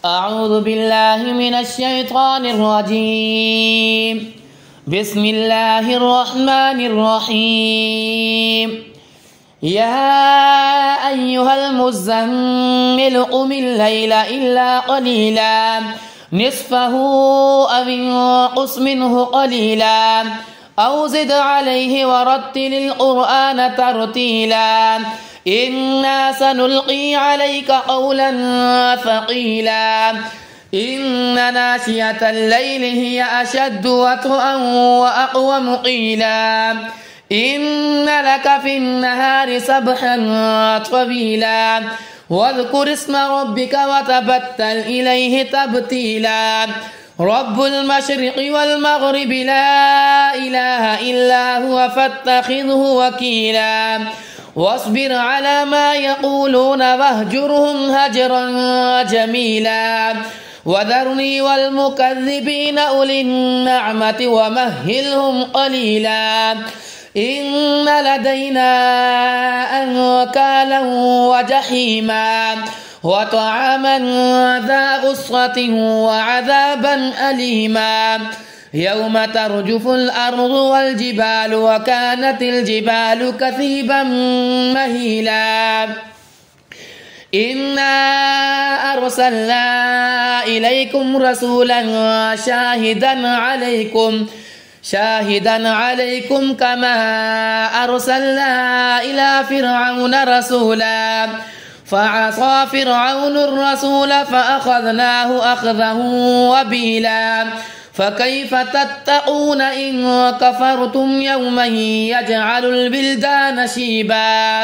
أعوذ بالله من الشيطان الرجيم. بسم الله الرحمن الرحيم. يا أيها المزمل قم الليل إلا قليلا نصفه أو انقص منه قليلا أو زد عليه ورتل القرآن ترتيلا إنا سنلقي عليك قولا ثقيلا إن ناشئة الليل هي أشد وطئا وأقوم قيلا إن لك في النهار سبحا طويلا واذكر اسم ربك وتبتل إليه تبتيلا رب المشرق والمغرب لا إله إلا هو فاتخذه وكيلا واصبر على ما يقولون واهجرهم هجرا جميلا وذرني والمكذبين أولي النعمة ومهلهم قليلا إن لدينا أنكالا وجحيما وطعاما ذا غصة وعذابا أليما يوم ترجف الأرض والجبال وكانت الجبال كثيبا مهيلا إنا أرسلنا إليكم رسولا شاهدا عليكم كما أرسلنا إلى فرعون رسولا فعصى فرعون الرسول فأخذناه أخذه وبيلا فكيف تتقون إن كفرتم يوما يجعل البلدان شيبا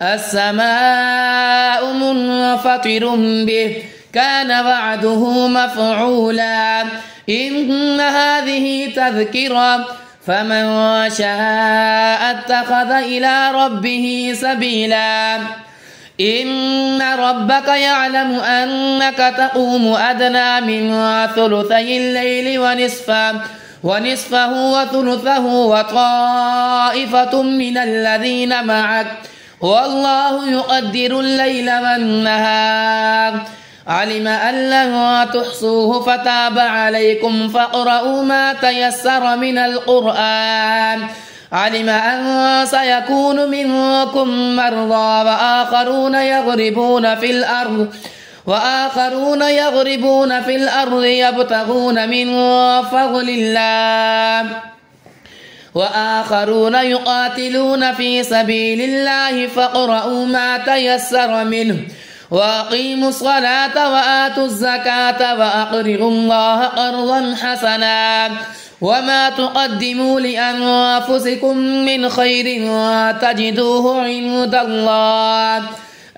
السماء منفطر به كان وعده مفعولا إن هذه تذكرة فمن شاء اتخذ إلى ربه سبيلا إن ربك يعلم أنك تقوم أدنى من ثلثي الليل ونصفه وثلثه وطائفة من الذين معك والله يقدر الليل والنهار علم أن لن تحصوه فتاب عليكم فاقرؤوا ما تيسر من القرآن علم أن سيكون منكم مرضى وآخرون يضربون في الأرض يبتغون من فضل الله وآخرون يقاتلون في سبيل الله فاقرؤوا ما تيسر منه وأقيموا الصلاة وآتوا الزكاة وأقرضوا الله قرضا حسنا وما تقدموا لأنفسكم من خير تجدوه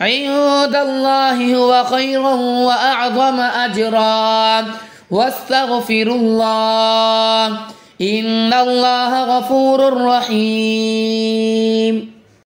عند الله هو خيرا وأعظم أجرا واستغفروا الله إن الله غفور رحيم.